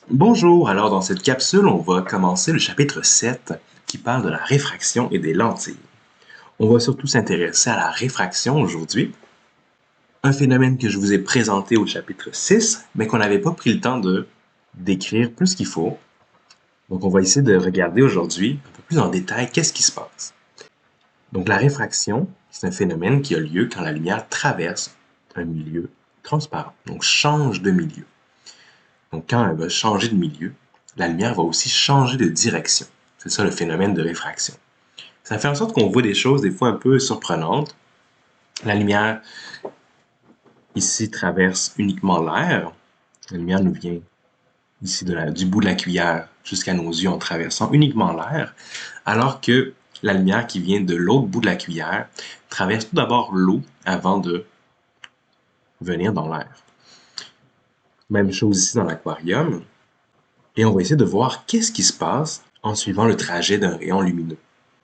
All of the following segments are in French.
Bonjour, alors dans cette capsule, on va commencer le chapitre 7 qui parle de la réfraction et des lentilles. On va surtout s'intéresser à la réfraction aujourd'hui, un phénomène que je vous ai présenté au chapitre 6, mais qu'on n'avait pas pris le temps de décrire plus qu'il faut. Donc on va essayer de regarder aujourd'hui un peu plus en détail qu'est-ce qui se passe. Donc la réfraction, c'est un phénomène qui a lieu quand la lumière traverse un milieu transparent, donc change de milieu. Donc quand elle va changer de milieu, la lumière va aussi changer de direction. C'est ça le phénomène de réfraction. Ça fait en sorte qu'on voit des choses des fois un peu surprenantes. La lumière ici traverse uniquement l'air. La lumière nous vient ici du bout de la cuillère jusqu'à nos yeux en traversant uniquement l'air, alors que la lumière qui vient de l'autre bout de la cuillère traverse tout d'abord l'eau avant de venir dans l'air. Même chose ici dans l'aquarium. Et on va essayer de voir qu'est-ce qui se passe en suivant le trajet d'un rayon lumineux.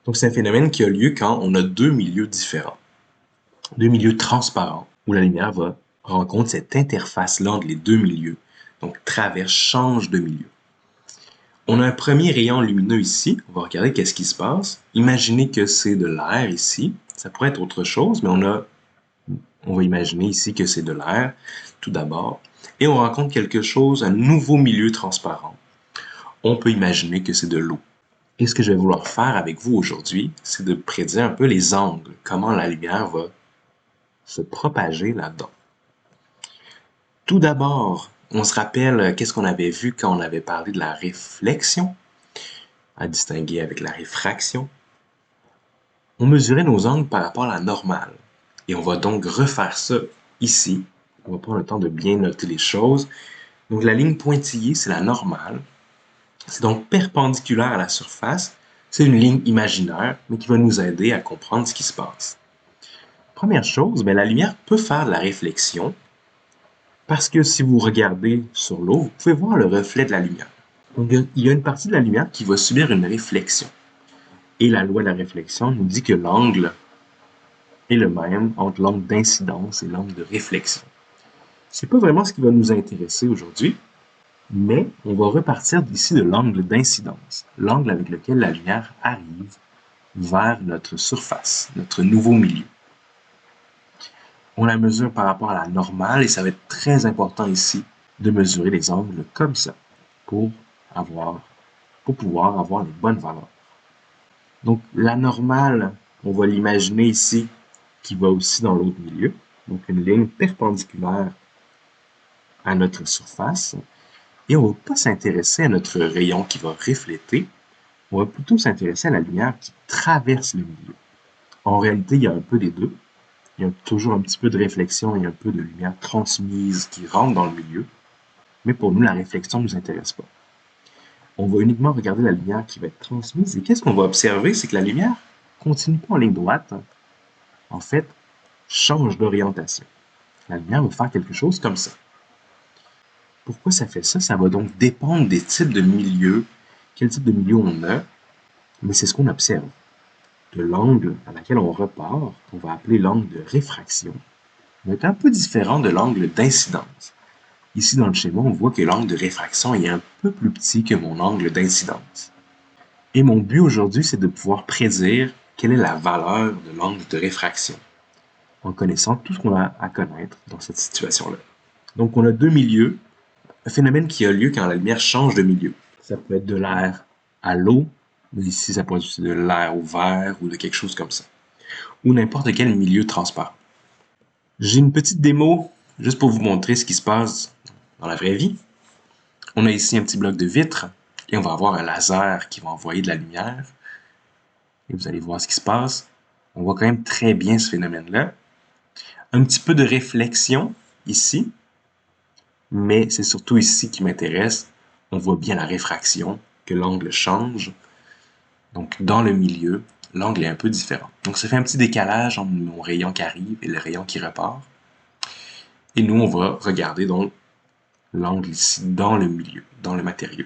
Donc c'est un phénomène qui a lieu quand on a deux milieux différents, deux milieux transparents, où la lumière va rencontrer cette interface-là entre les deux milieux, donc traverse, change de milieu. On a un premier rayon lumineux ici, on va regarder qu'est-ce qui se passe. Imaginez que c'est de l'air ici, ça pourrait être autre chose, mais on va imaginer ici que c'est de l'air, tout d'abord, et on rencontre quelque chose, un nouveau milieu transparent. On peut imaginer que c'est de l'eau. Et ce que je vais vouloir faire avec vous aujourd'hui, c'est de prédire un peu les angles, comment la lumière va se propager là-dedans. Tout d'abord, on se rappelle qu'est-ce qu'on avait vu quand on avait parlé de la réflexion, à distinguer avec la réfraction. On mesurait nos angles par rapport à la normale. Et on va donc refaire ça ici. On va prendre le temps de bien noter les choses. Donc la ligne pointillée, c'est la normale. C'est donc perpendiculaire à la surface. C'est une ligne imaginaire, mais qui va nous aider à comprendre ce qui se passe. Première chose, la lumière peut faire de la réflexion parce que si vous regardez sur l'eau, vous pouvez voir le reflet de la lumière. Donc, il y a une partie de la lumière qui va subir une réflexion. Et la loi de la réflexion nous dit que l'angle est le même entre l'angle d'incidence et l'angle de réflexion. C'est pas vraiment ce qui va nous intéresser aujourd'hui, mais on va repartir d'ici de l'angle d'incidence, l'angle avec lequel la lumière arrive vers notre surface, notre nouveau milieu. On la mesure par rapport à la normale et ça va être très important ici de mesurer les angles comme ça pour pouvoir avoir les bonnes valeurs. Donc la normale, on va l'imaginer ici qui va aussi dans l'autre milieu, donc une ligne perpendiculaire à notre surface. Et on ne va pas s'intéresser à notre rayon qui va refléter, on va plutôt s'intéresser à la lumière qui traverse le milieu. En réalité, il y a un peu des deux. Il y a toujours un petit peu de réflexion et un peu de lumière transmise qui rentre dans le milieu. Mais pour nous, la réflexion ne nous intéresse pas. On va uniquement regarder la lumière qui va être transmise. Et qu'est-ce qu'on va observer? C'est que la lumière continue pas en ligne droite. En fait, change d'orientation. La lumière va faire quelque chose comme ça. Pourquoi ça fait ça? Ça va donc dépendre des types de milieux, quel type de milieu on a, mais c'est ce qu'on observe. De l'angle à laquelle on repart, qu'on va appeler l'angle de réfraction, va être un peu différent de l'angle d'incidence. Ici, dans le schéma, on voit que l'angle de réfraction est un peu plus petit que mon angle d'incidence. Et mon but aujourd'hui, c'est de pouvoir prédire quelle est la valeur de l'angle de réfraction, en connaissant tout ce qu'on a à connaître dans cette situation-là. Donc, on a deux milieux, un phénomène qui a lieu quand la lumière change de milieu. Ça peut être de l'air à l'eau, mais ici, ça peut être aussi de l'air au verre ou de quelque chose comme ça, ou n'importe quel milieu transparent. J'ai une petite démo juste pour vous montrer ce qui se passe dans la vraie vie. On a ici un petit bloc de vitre et on va avoir un laser qui va envoyer de la lumière. Et vous allez voir ce qui se passe. On voit quand même très bien ce phénomène-là. Un petit peu de réflexion ici, mais c'est surtout ici qui m'intéresse. On voit bien la réfraction, que l'angle change. Donc dans le milieu, l'angle est un peu différent. Donc ça fait un petit décalage entre mon rayon qui arrive et le rayon qui repart. Et nous, on va regarder donc l'angle ici dans le milieu, dans le matériau.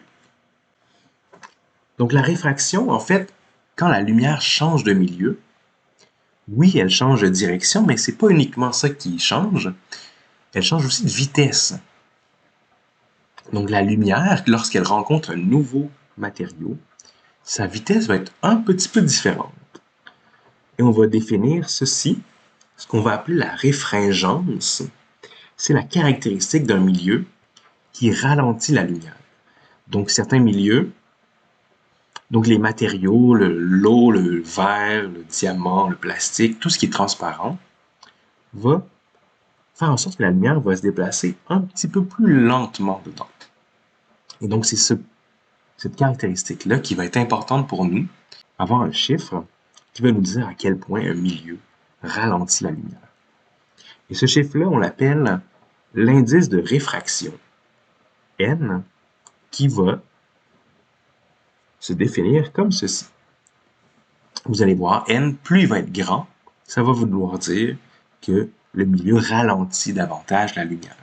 Donc la réfraction, en fait, quand la lumière change de milieu, oui, elle change de direction, mais c'est pas uniquement ça qui change. Elle change aussi de vitesse. Donc la lumière, lorsqu'elle rencontre un nouveau matériau, sa vitesse va être un petit peu différente. Et on va définir ceci, ce qu'on va appeler la réfringence. C'est la caractéristique d'un milieu qui ralentit la lumière. Donc certains milieux, donc les matériaux, l'eau, le verre, le diamant, le plastique, tout ce qui est transparent, va faire en sorte que la lumière va se déplacer un petit peu plus lentement dedans. Et donc c'est cette caractéristique-là qui va être importante pour nous, avoir un chiffre qui va nous dire à quel point un milieu ralentit la lumière. Et ce chiffre-là, on l'appelle l'indice de réfraction, N, qui va se définir comme ceci. Vous allez voir, N, plus il va être grand, ça va vouloir dire que le milieu ralentit davantage la lumière.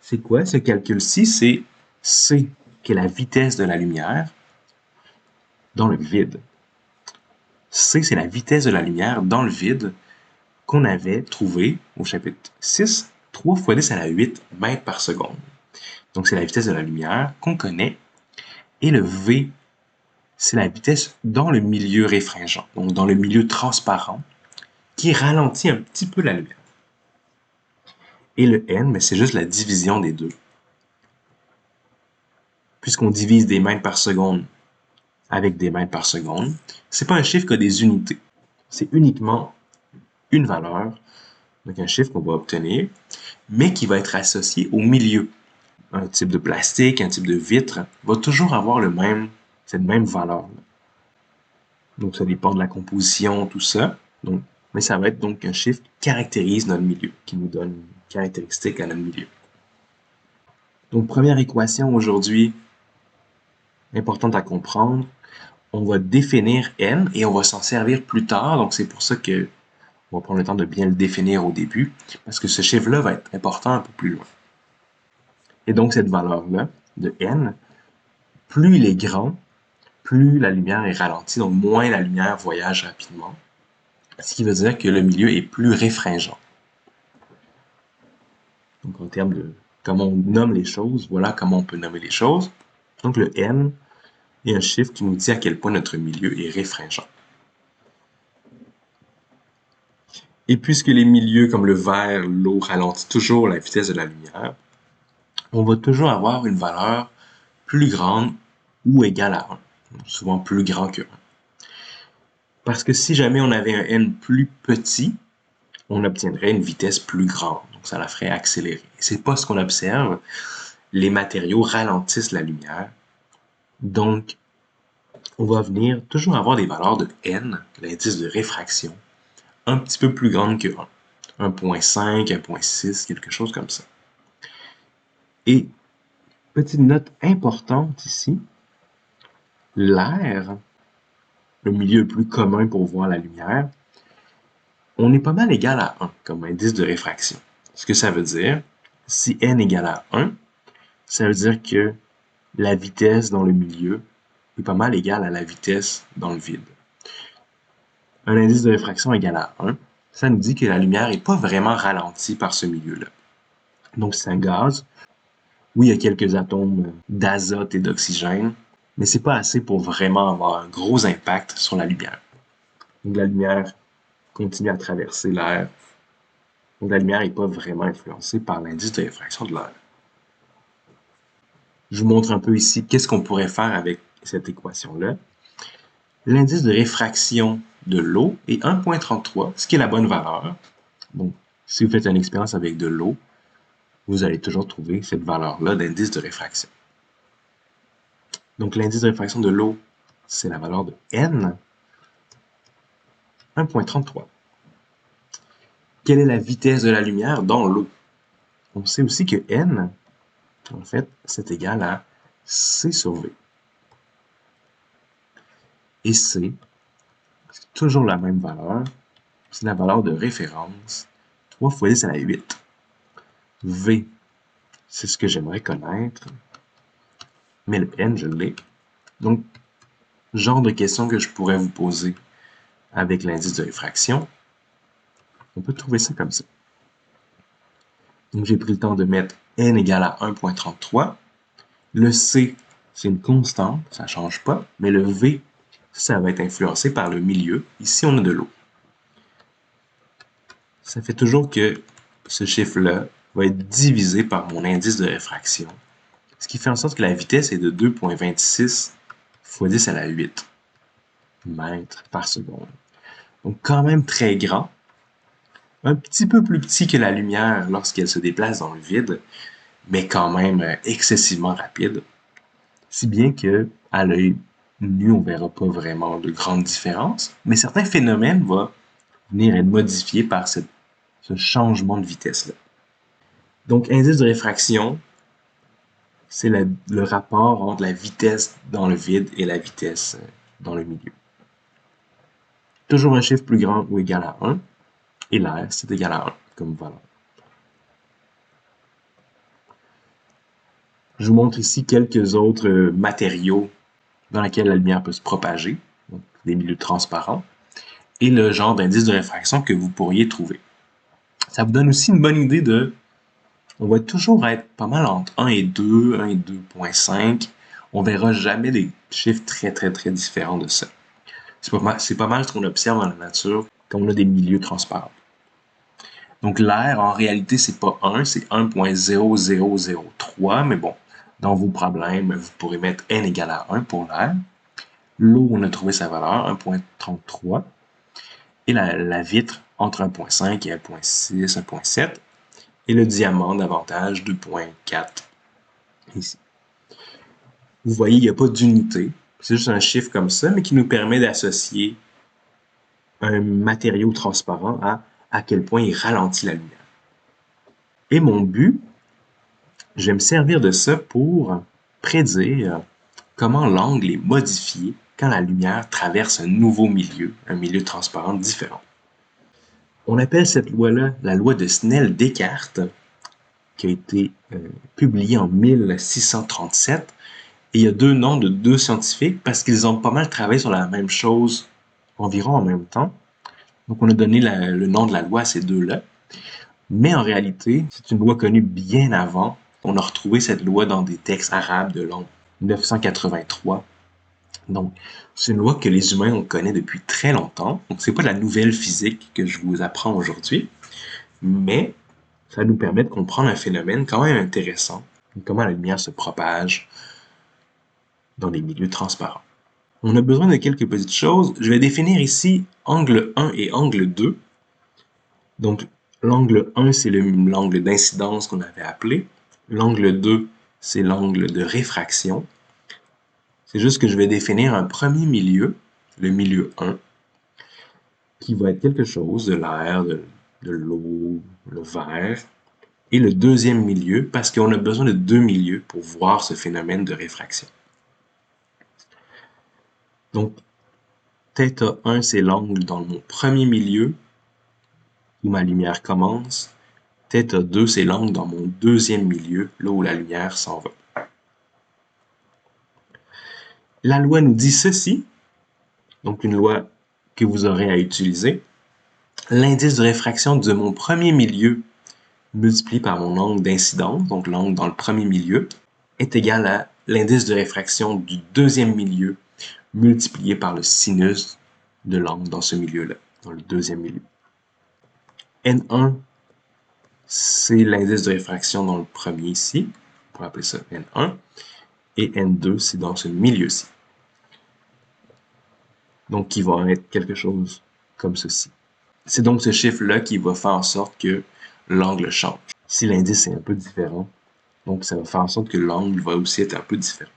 C'est quoi ce calcul-ci? C'est C, qui est la vitesse de la lumière dans le vide. C, c'est la vitesse de la lumière dans le vide qu'on avait trouvé au chapitre 6, 3 fois 10 à la 8 mètres par seconde. Donc, c'est la vitesse de la lumière qu'on connaît. Et le V, c'est la vitesse dans le milieu réfringent, donc dans le milieu transparent, qui ralentit un petit peu la lumière. Et le N, c'est juste la division des deux. Puisqu'on divise des mètres par seconde avec des mètres par seconde, c'est pas un chiffre qui a des unités. C'est uniquement une valeur, donc un chiffre qu'on va obtenir, mais qui va être associé au milieu. Un type de plastique, un type de vitre, va toujours avoir cette même valeur. Donc, ça dépend de la composition, tout ça. Donc, mais ça va être donc un chiffre qui caractérise notre milieu, qui nous donne une caractéristique à notre milieu. Donc, première équation aujourd'hui, importante à comprendre, on va définir n et on va s'en servir plus tard. Donc, c'est pour ça que on va prendre le temps de bien le définir au début, parce que ce chiffre-là va être important un peu plus loin. Et donc, cette valeur-là, de n, plus il est grand, plus la lumière est ralentie, donc moins la lumière voyage rapidement, ce qui veut dire que le milieu est plus réfringent. Donc, en termes de comment on nomme les choses, voilà comment on peut nommer les choses. Donc, le n est un chiffre qui nous dit à quel point notre milieu est réfringent. Et puisque les milieux comme le verre, l'eau ralentissent toujours la vitesse de la lumière, on va toujours avoir une valeur plus grande ou égale à 1, souvent plus grand que 1. Parce que si jamais on avait un n plus petit, on obtiendrait une vitesse plus grande, donc ça la ferait accélérer. C'est pas ce qu'on observe. Les matériaux ralentissent la lumière, donc on va venir toujours avoir des valeurs de n, l'indice de réfraction, un petit peu plus grandes que 1. 1.5, 1.6, quelque chose comme ça. Et petite note importante ici, l'air, le milieu le plus commun pour voir la lumière, on est pas mal égal à 1 comme indice de réfraction. Ce que ça veut dire, si n égale à 1, ça veut dire que la vitesse dans le milieu est pas mal égale à la vitesse dans le vide. Un indice de réfraction égal à 1, ça nous dit que la lumière n'est pas vraiment ralentie par ce milieu-là. Donc c'est un gaz. Oui, il y a quelques atomes d'azote et d'oxygène, mais c'est pas assez pour vraiment avoir un gros impact sur la lumière. Donc la lumière continue à traverser l'air. Donc la lumière n'est pas vraiment influencée par l'indice de réfraction de l'air. Je vous montre un peu ici qu'est-ce qu'on pourrait faire avec cette équation-là. L'indice de réfraction de l'eau est 1.33, ce qui est la bonne valeur. Donc, si vous faites une expérience avec de l'eau, vous allez toujours trouver cette valeur-là d'indice de réfraction. Donc, l'indice de réfraction de l'eau, c'est la valeur de n, 1.33. Quelle est la vitesse de la lumière dans l'eau? On sait aussi que n, en fait, c'est égal à c sur v. Et c, c'est toujours la même valeur, c'est la valeur de référence, 3 fois 10 à la 8. V, c'est ce que j'aimerais connaître, mais le n, je l'ai. Donc, genre de question que je pourrais vous poser avec l'indice de réfraction, on peut trouver ça comme ça. Donc, j'ai pris le temps de mettre n égale à 1,33. Le c, c'est une constante, ça ne change pas, mais le v, ça va être influencé par le milieu. Ici, on a de l'eau. Ça fait toujours que ce chiffre-là va être divisé par mon indice de réfraction, ce qui fait en sorte que la vitesse est de 2,26 fois 10 à la 8 mètres par seconde. Donc quand même très grand, un petit peu plus petit que la lumière lorsqu'elle se déplace dans le vide, mais quand même excessivement rapide, si bien que à l'œil nu, on ne verra pas vraiment de grandes différences, mais certains phénomènes vont venir être modifiés par ce changement de vitesse-là. Donc, indice de réfraction, c'est le rapport entre la vitesse dans le vide et la vitesse dans le milieu. Toujours un chiffre plus grand ou égal à 1, et l'air, c'est égal à 1 comme valeur. Je vous montre ici quelques autres matériaux dans lesquels la lumière peut se propager, donc des milieux transparents, et le genre d'indice de réfraction que vous pourriez trouver. Ça vous donne aussi une bonne idée de... On va toujours être pas mal entre 1 et 2, 1 et 2,5. On verra jamais des chiffres très, très, très différents de ça. C'est pas mal ce qu'on observe dans la nature quand on a des milieux transparents. Donc l'air, en réalité, c'est pas 1, c'est 1,0003, mais bon, dans vos problèmes, vous pourrez mettre n égale à 1 pour l'air. L'eau, on a trouvé sa valeur, 1,33. Et la vitre, entre 1,5 et 1,6, 1,7. Et le diamant, davantage, 2,4 ici. Vous voyez, il n'y a pas d'unité. C'est juste un chiffre comme ça, mais qui nous permet d'associer un matériau transparent à quel point il ralentit la lumière. Et mon but, je vais me servir de ça pour prédire comment l'angle est modifié quand la lumière traverse un nouveau milieu, un milieu transparent différent. On appelle cette loi-là la loi de Snell-Descartes, qui a été publiée en 1637. Et il y a deux noms de deux scientifiques parce qu'ils ont pas mal travaillé sur la même chose environ en même temps. Donc on a donné le nom de la loi à ces deux-là. Mais en réalité, c'est une loi connue bien avant. On a retrouvé cette loi dans des textes arabes de l'an 983. Donc, c'est une loi que les humains on connaît depuis très longtemps. Donc, c'est pas de la nouvelle physique que je vous apprends aujourd'hui, mais ça nous permet de comprendre un phénomène quand même intéressant. Comment la lumière se propage dans des milieux transparents. On a besoin de quelques petites choses. Je vais définir ici angle 1 et angle 2. Donc, l'angle 1, c'est l'angle d'incidence qu'on avait appelé. L'angle 2, c'est l'angle de réfraction. C'est juste que je vais définir un premier milieu, le milieu 1, qui va être quelque chose de l'air, de l'eau, le verre, et le deuxième milieu, parce qu'on a besoin de deux milieux pour voir ce phénomène de réfraction. Donc, θ1, c'est l'angle dans mon premier milieu, où ma lumière commence. θ2, c'est l'angle dans mon deuxième milieu, là où la lumière s'en va. La loi nous dit ceci, donc une loi que vous aurez à utiliser. L'indice de réfraction de mon premier milieu multiplié par mon angle d'incidence, donc l'angle dans le premier milieu, est égal à l'indice de réfraction du deuxième milieu multiplié par le sinus de l'angle dans ce milieu-là, dans le deuxième milieu. N1, c'est l'indice de réfraction dans le premier ici, on pourrait appeler ça N1, et N2, c'est dans ce milieu-ci. Donc, qui va être quelque chose comme ceci. C'est donc ce chiffre-là qui va faire en sorte que l'angle change. Si l'indice est un peu différent, donc ça va faire en sorte que l'angle va aussi être un peu différent.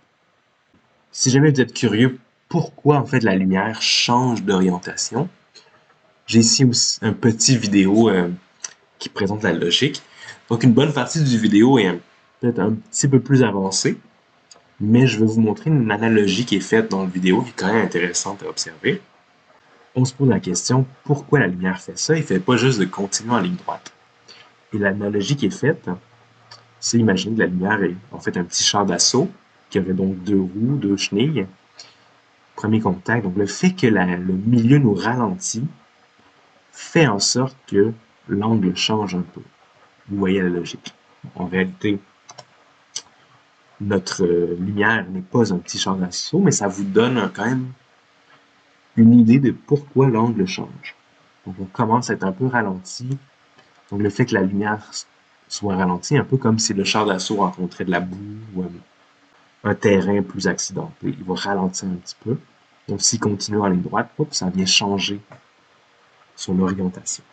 Si jamais vous êtes curieux pourquoi en fait la lumière change d'orientation, j'ai ici aussi un petit vidéo qui présente la logique. Donc une bonne partie du vidéo est peut-être un petit peu plus avancée, mais je vais vous montrer une analogie qui est faite dans la vidéo qui est quand même intéressante à observer. On se pose la question, pourquoi la lumière fait ça? Il ne fait pas juste de continuer en ligne droite. Et l'analogie qui est faite, c'est imaginer que la lumière est en fait un petit char d'assaut qui aurait donc deux roues, deux chenilles. Premier contact, donc le fait que le milieu nous ralentit fait en sorte que l'angle change un peu. Vous voyez la logique. En réalité, notre lumière n'est pas un petit champ d'assaut, mais ça vous donne quand même une idée de pourquoi l'angle change. Donc on commence à être un peu ralenti. Donc le fait que la lumière soit ralentie, un peu comme si le char d'assaut rencontrait de la boue ou un terrain plus accidenté, il va ralentir un petit peu. Donc s'il continue en ligne droite, ça vient changer son orientation.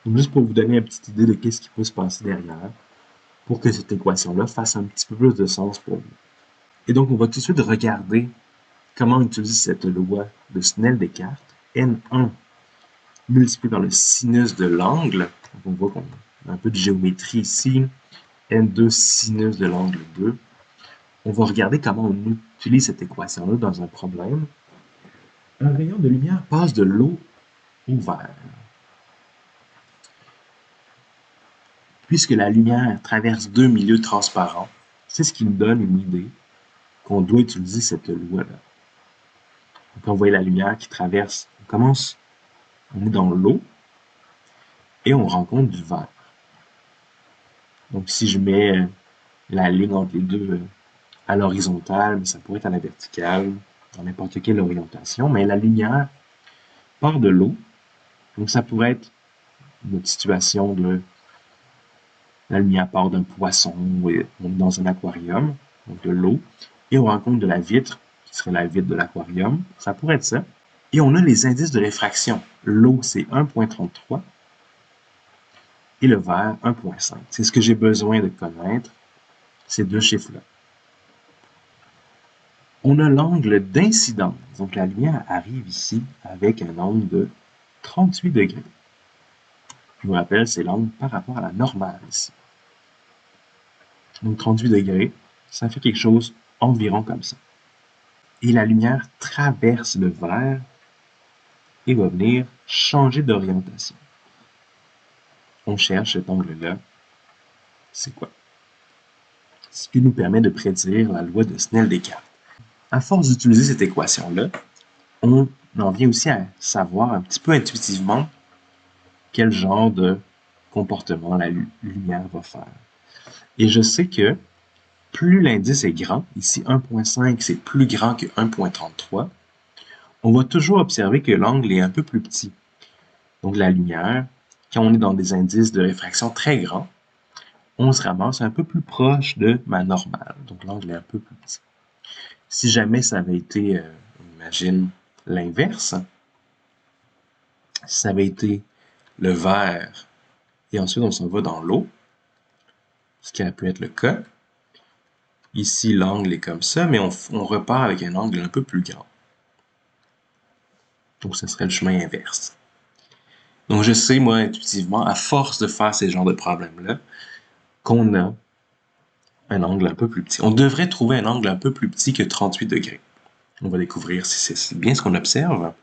Donc, juste pour vous donner une petite idée de qu'est-ce qui peut se passer derrière, pour que cette équation-là fasse un petit peu plus de sens pour vous. Et donc on va tout de suite regarder comment on utilise cette loi de Snell-Descartes, N1 multiplié par le sinus de l'angle. On voit qu'on a un peu de géométrie ici. N2 sinus de l'angle 2. On va regarder comment on utilise cette équation-là dans un problème. Un rayon de lumière passe de l'eau au verre. Puisque la lumière traverse deux milieux transparents, c'est ce qui nous donne une idée qu'on doit utiliser cette loi-là. Donc, on voit la lumière qui traverse. On est dans l'eau et on rencontre du verre. Donc, si je mets la ligne entre les deux à l'horizontale, mais ça pourrait être à la verticale, dans n'importe quelle orientation, mais la lumière part de l'eau. Donc, ça pourrait être notre situation de la lumière part d'un poisson, on est dans un aquarium, donc de l'eau, et on rencontre de la vitre, qui serait la vitre de l'aquarium. Ça pourrait être ça. Et on a les indices de réfraction. L'eau, c'est 1,33 et le verre, 1,5. C'est ce que j'ai besoin de connaître, ces deux chiffres-là. On a l'angle d'incidence. Donc la lumière arrive ici avec un angle de 38 degrés. Je vous rappelle, c'est l'angle par rapport à la normale ici. Donc 38 degrés, ça fait quelque chose environ comme ça. Et la lumière traverse le verre et va venir changer d'orientation. On cherche cet angle-là. C'est quoi? Ce qui nous permet de prédire la loi de Snell-Descartes. À force d'utiliser cette équation-là, on en vient aussi à savoir un petit peu intuitivement quel genre de comportement la lumière va faire. Et je sais que plus l'indice est grand, ici 1,5 c'est plus grand que 1,33, on va toujours observer que l'angle est un peu plus petit. Donc la lumière, quand on est dans des indices de réfraction très grands, on se ramasse un peu plus proche de ma normale. Donc l'angle est un peu plus petit. Si jamais ça avait été, on imagine, l'inverse, si ça avait été le verre et ensuite on s'en va dans l'eau, ce qui a pu être le cas, ici l'angle est comme ça, mais on repart avec un angle un peu plus grand. Donc ce serait le chemin inverse. Donc je sais, moi, intuitivement, à force de faire ces genres de problèmes-là, qu'on a un angle un peu plus petit. On devrait trouver un angle un peu plus petit que 38 degrés. On va découvrir si c'est bien ce qu'on observe.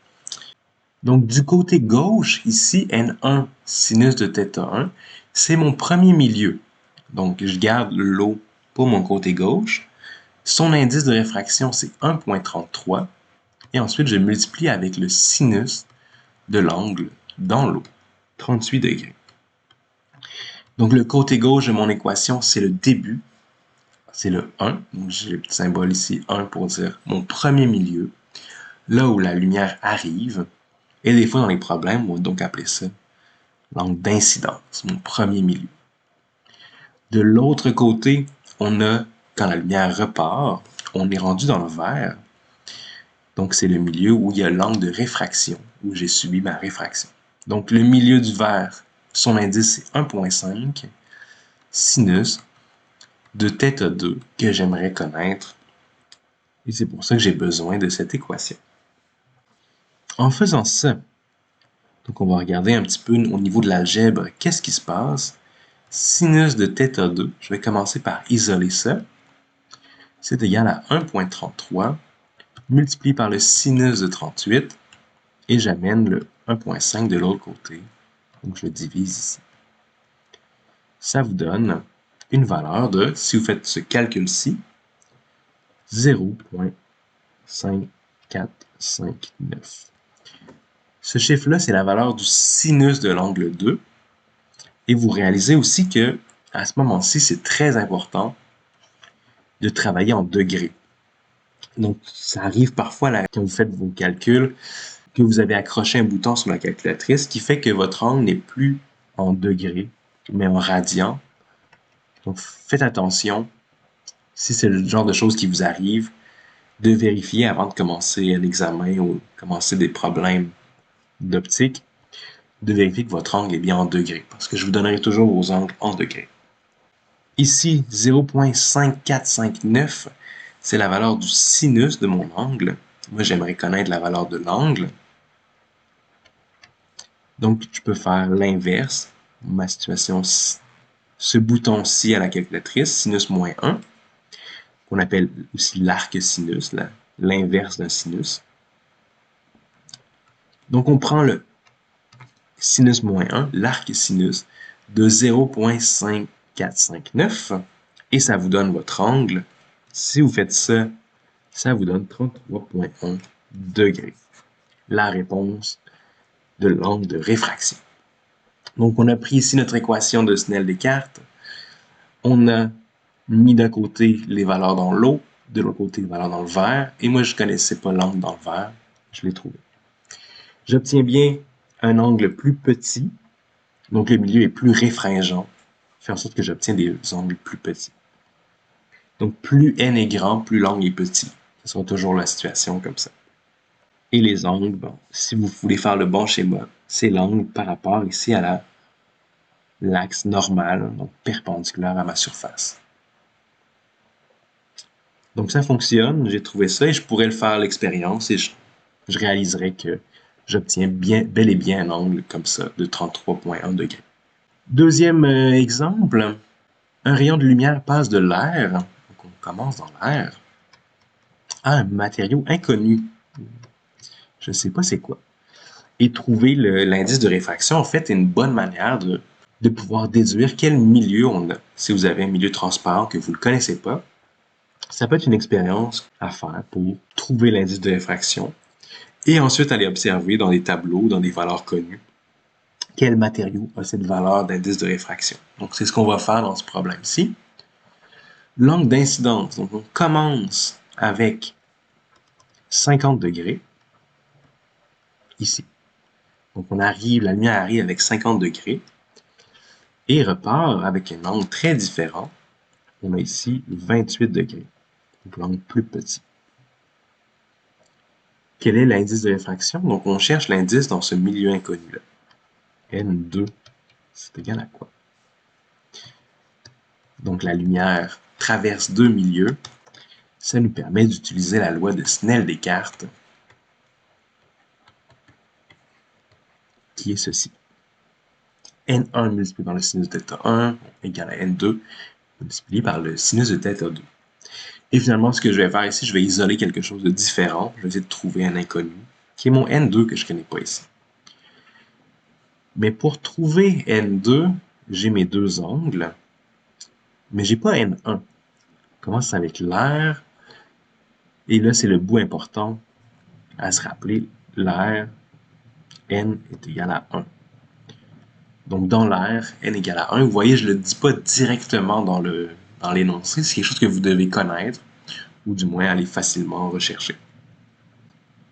Donc du côté gauche, ici, N1 sinus de θ1, c'est mon premier milieu. Donc je garde l'eau pour mon côté gauche. Son indice de réfraction, c'est 1,33. Et ensuite, je multiplie avec le sinus de l'angle dans l'eau, 38 degrés. Donc le côté gauche de mon équation, c'est le début, c'est le 1. Donc j'ai le petit symbole ici, 1 pour dire mon premier milieu, là où la lumière arrive. Et des fois, dans les problèmes, on va donc appeler ça l'angle d'incidence, mon premier milieu. De l'autre côté, on a, quand la lumière repart, on est rendu dans le vert. Donc c'est le milieu où il y a l'angle de réfraction, où j'ai subi ma réfraction. Donc le milieu du verre, son indice c'est 1,5 sinus de θ2 que j'aimerais connaître. Et c'est pour ça que j'ai besoin de cette équation. En faisant ça, donc on va regarder un petit peu au niveau de l'algèbre, qu'est-ce qui se passe. Sinus de θ2, je vais commencer par isoler ça. C'est égal à 1,33 multiplié par le sinus de 38 et j'amène le 1,5 de l'autre côté. Donc je le divise ici. Ça vous donne une valeur de, si vous faites ce calcul-ci, 0,5459. Ce chiffre-là, c'est la valeur du sinus de l'angle 2. Et vous réalisez aussi que à ce moment-ci, c'est très important de travailler en degrés. Donc, ça arrive parfois là, quand vous faites vos calculs, que vous avez accroché un bouton sur la calculatrice qui fait que votre angle n'est plus en degrés, mais en radians. Donc, faites attention, si c'est le genre de choses qui vous arrive, de vérifier avant de commencer un examen ou commencer des problèmes d'optique, de vérifier que votre angle est bien en degrés, parce que je vous donnerai toujours vos angles en degrés. Ici, 0.5459, c'est la valeur du sinus de mon angle. Moi, j'aimerais connaître la valeur de l'angle. Donc, je peux faire l'inverse. Ma situation, ce bouton-ci à la calculatrice, sinus moins 1, qu'on appelle aussi l'arc sinus, l'inverse d'un sinus. Donc, on prend le sinus moins 1, l'arc sinus, de 0.5459, et ça vous donne votre angle. Si vous faites ça, ça vous donne 33.1 degrés. La réponse de l'angle de réfraction. Donc, on a pris ici notre équation de Snell-Descartes. On a mis d'un côté les valeurs dans l'eau, de l'autre côté les valeurs dans le verre. Et moi, je ne connaissais pas l'angle dans le verre. Je l'ai trouvé. J'obtiens bien un angle plus petit. Donc, le milieu est plus réfringent. Fait en sorte que j'obtiens des angles plus petits. Donc, plus n est grand, plus l'angle est petit. Ce sera toujours la situation comme ça. Et les angles, bon, si vous voulez faire le bon schéma, c'est l'angle par rapport ici à l'axe normal, donc perpendiculaire à ma surface. Donc ça fonctionne, j'ai trouvé ça et je pourrais le faire l'expérience et je réaliserai que j'obtiens bel et bien un angle comme ça de 33.1 degrés. Deuxième exemple, un rayon de lumière passe de l'air, donc on commence dans l'air, à un matériau inconnu. Je ne sais pas c'est quoi. Et trouver l'indice de réfraction, en fait, est une bonne manière de pouvoir déduire quel milieu on a. Si vous avez un milieu transparent que vous ne connaissez pas, ça peut être une expérience à faire pour trouver l'indice de réfraction et ensuite aller observer dans des tableaux, dans des valeurs connues, quel matériau a cette valeur d'indice de réfraction. Donc, c'est ce qu'on va faire dans ce problème-ci. L'angle d'incidence, donc on commence avec 50 degrés, ici. Donc, la lumière arrive avec 50 degrés et repart avec un angle très différent. On a ici 28 degrés, donc l'angle plus petit. Quel est l'indice de réfraction? Donc, on cherche l'indice dans ce milieu inconnu-là. N2, c'est égal à quoi? Donc, la lumière traverse deux milieux. Ça nous permet d'utiliser la loi de Snell-Descartes, qui est ceci. N1 multiplié par le sinus de θ1 égale à N2 multiplié par le sinus de θ2. Et finalement, ce que je vais faire ici, je vais isoler quelque chose de différent. Je vais essayer de trouver un inconnu, qui est mon N2 que je ne connais pas ici. Mais pour trouver N2, j'ai mes deux angles, mais j'ai pas N1. On commence avec l'air, et là, c'est le bout important à se rappeler. L'air, N est égal à 1. Donc, dans l'air, N égale à 1. Vous voyez, je ne le dis pas directement dans l'énoncé. C'est quelque chose que vous devez connaître, ou du moins aller facilement rechercher.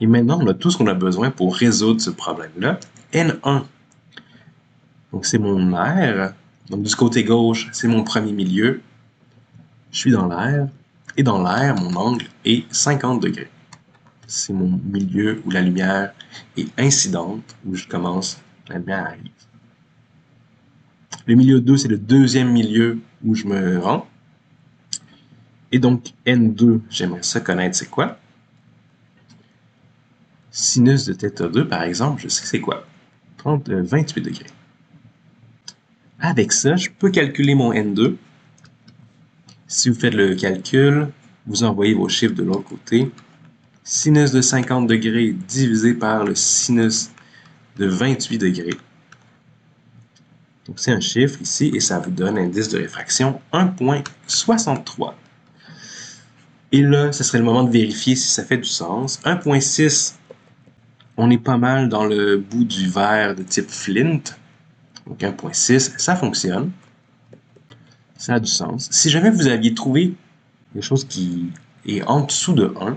Et maintenant, on a tout ce qu'on a besoin pour résoudre ce problème-là. N1. Donc, c'est mon air. Donc, du côté gauche, c'est mon premier milieu. Je suis dans l'air. Et dans l'air, mon angle est 50 degrés. C'est mon milieu où la lumière est incidente, où je commence, la lumière arrive. Le milieu 2, c'est le deuxième milieu où je me rends. Et donc, N2, j'aimerais ça connaître c'est quoi. Sinus de θ2, par exemple, je sais que c'est quoi. 28 degrés. Avec ça, je peux calculer mon N2. Si vous faites le calcul, vous envoyez vos chiffres de l'autre côté. Sinus de 50 degrés divisé par le sinus de 28 degrés. Donc, c'est un chiffre ici et ça vous donne un indice de réfraction 1.63. Et là, ce serait le moment de vérifier si ça fait du sens. 1.6, on est pas mal dans le bout du verre de type Flint. Donc 1.6, ça fonctionne. Ça a du sens. Si jamais vous aviez trouvé quelque chose qui est en dessous de 1,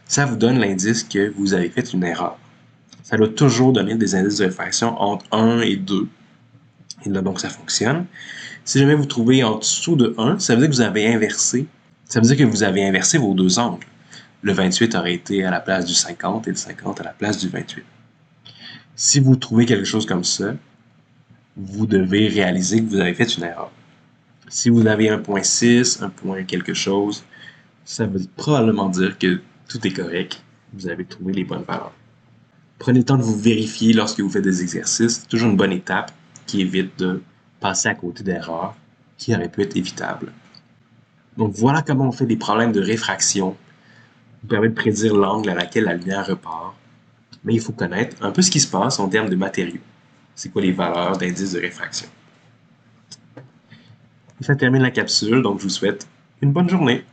ça vous donne l'indice que vous avez fait une erreur. Ça doit toujours donner des indices de réfraction entre 1 et 2. Et là, donc, ça fonctionne. Si jamais vous trouvez en dessous de 1, ça veut dire que vous avez inversé. Ça veut dire que vous avez inversé vos deux angles. Le 28 aurait été à la place du 50 et le 50 à la place du 28. Si vous trouvez quelque chose comme ça, vous devez réaliser que vous avez fait une erreur. Si vous avez 1.6, 1 point quelque chose, ça veut probablement dire que tout est correct. Vous avez trouvé les bonnes valeurs. Prenez le temps de vous vérifier lorsque vous faites des exercices. C'est toujours une bonne étape qui évite de passer à côté d'erreurs qui auraient pu être évitables. Donc voilà comment on fait des problèmes de réfraction. Vous permet de prédire l'angle à laquelle la lumière repart. Mais il faut connaître un peu ce qui se passe en termes de matériaux. C'est quoi les valeurs d'indice de réfraction. Et ça termine la capsule, donc je vous souhaite une bonne journée.